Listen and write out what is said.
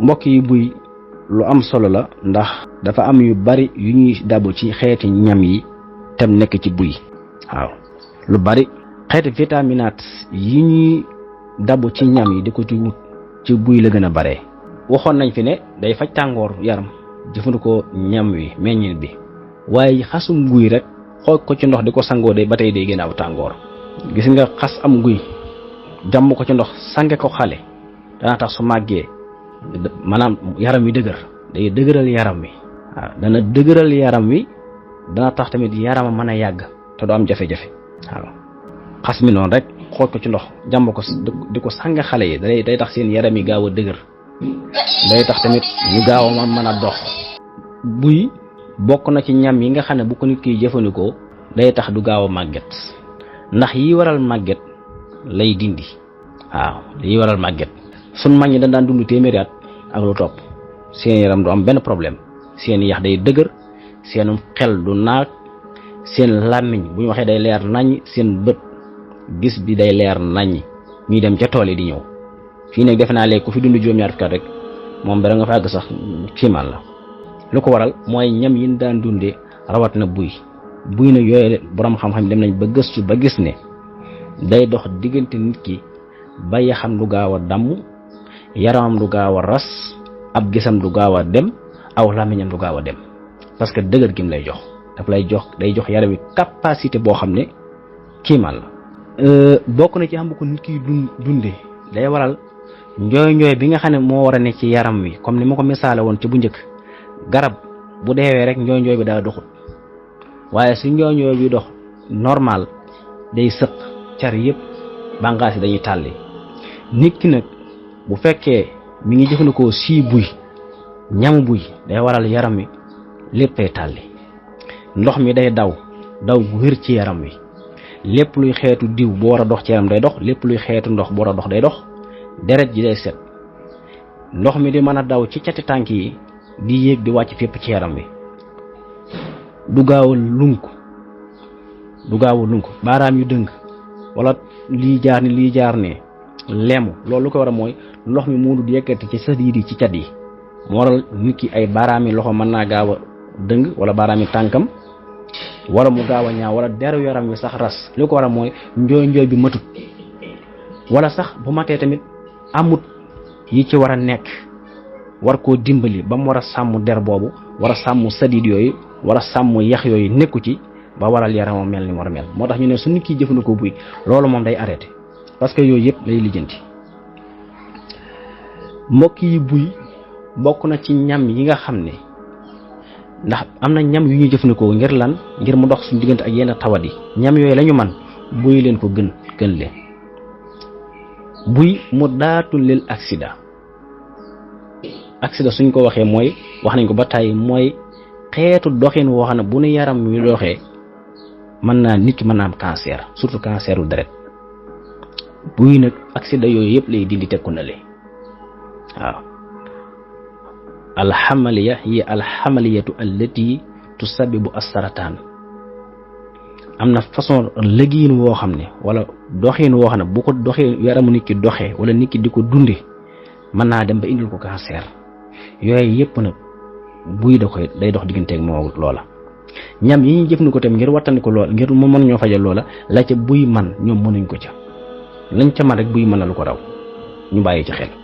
mbokk yi buy lu am solo la ndax dafa am yu bari yu ñuy dabu ci xeeti ñam yi tem nekk ci buy waaw lu bari xeeti vitaminate yi ñuy dabu ci ñam yi di ko ci wut ci buy la gën a bare. waxoon nañ fi ne day faj tàngoor yaram jëfandikoo ñam wi meññit bi waaye xasum guy rek xooj ko ci ndox di ko sangoo de ba tey day gën a aw tàngoor. gis nga xas am guy jàmm ko ci ndox sange ko xale dana tax su màggee maanaam yaram wi dëgër day dëgëral yaram wi waaw dana dëgëral yaram wi dana tax tamit yaram mën a yàgg te du am jafe-jafe waaw xas mi noonu rek xooj ko ci ndox jàmm ko di ko sange xale yi day tax seen yaram yi gaaw a dëgër day tax tamit ñu gaaw a mën a dox. buy bokk na ci ñam yi nga xam ne bu ko nit kiy jëfandikoo day tax du gaaw a màgget ndax yi waral màgget lay dindi waaw yi waral màgget. sun mag ñi dañ daan dund téeméeri at ak lu topp seen yaram du am benn problème seen yax day dëgër seen xel du naag seen làmmiñ bu ñu waxee day leer naññ seen bët gis bi day leer naññ ñuy dem ca tool yi di ñëw. fii nag defe naa léegi ku fi dund juróom-ñaar fukki at rek moom dara nga fa àgg sax kiimaan la. lu ko waral mooy ñam yi ñu daan dundee rawat na buy nag yooyu borom xam-xam dem nañ ba gëstu ba gis ne day dox diggante nit ki ba yaxam du gaaw a damm yaramam du gaaw a ras ab gisam du gaaw a dem aw làmmiñam du gaaw a dem parce que dëgër gim lay jox daf lay jox day jox yaram wi capacité boo xam ne kiimaan la. bokk na ci xam ko nit ki dundee day waral njooy bi nga xam ne moo war a ne ci yaram wi comme ni ma ko misaale woon ci bu njëkk garab bu deewee rek njooy bi daa doxut waaye su njooy bi dox normal day sëq car yëpp bànqaas yi dañuy tàlli. nit ki nag bu fekkee mi ngi jëfandikoo sii buy ñamu buy day waral yaram wi léppay tàlli ndox mi day daw bu wér ci yaram wi lépp luy xeetu diw bu war a dox ci yaram day dox lépp luy xeetu ndox bu war a dox day dox deret ji day set ndox mi di mën a daw ci cati tànk yi di yéeg di wàcc fépp ci yaram wi du gaaw a lunk baaraam yu dëng wala lii jaar ne lemu loolu lu ko war a mooy ndox mi mu du yekkati ci sa yi ci cat yi moo waral nit ki ay baaraami loxo mën naa gaaw a dëng wala baaraami tànkam wala mu gaaw a ñaaw wala deru yaram wi sax ras li ko war a mooy njooy bi matut wala sax bu matee tamit amut yi ci war a nekk war koo dimbali ba mu war a sàmm der boobu war a sàmm sadid yooyu war a sàmm yax yooyu nekku ci ba waral yaramam mel ni war a mel moo tax ñu ne su nit ki jëfandikoo buy loolu moom day arrêté parce que yooyu yëpp lay lijjanti. mbokk yi buy bokk na ci ñam yi nga xam ne ndax am na ñam yu ñuy jëfandikoo ngir lan ngir mu dox suñu diggante ak yenn tawat yi ñam yooyu la ñu man buy leen ko gën leen buy mu daatul lil accident suñ ko waxee mooy wax nañ ko ba tàyyi mooy xeetu doxin woo xam ne bu nu yaram wi doxee nit ki mën naa am cancer surtout canceru deret buy nag accident yooyu yëpp lay dindi tekku na le waaw alxamaliya hiya alxamaliyatu allati tusabibu assarataan am na façon lëgiin woo xam ne wala doxin woo xam ne bu ko doxee yaramu nit ki doxee wala nit ki di ko dunde mën naa dem ba indil ko cancer yooyu yëpp nag buy day dox digganteeg moo loola. ñam yi ñu jëfandikoo tamit ngir wattandi ko lool ngir mu mën ñoo fajal loola la ca buy man ñoom mënuñ ko ca lañ ca man rek buy mën na lu ko raw ñu bàyyi ci xel.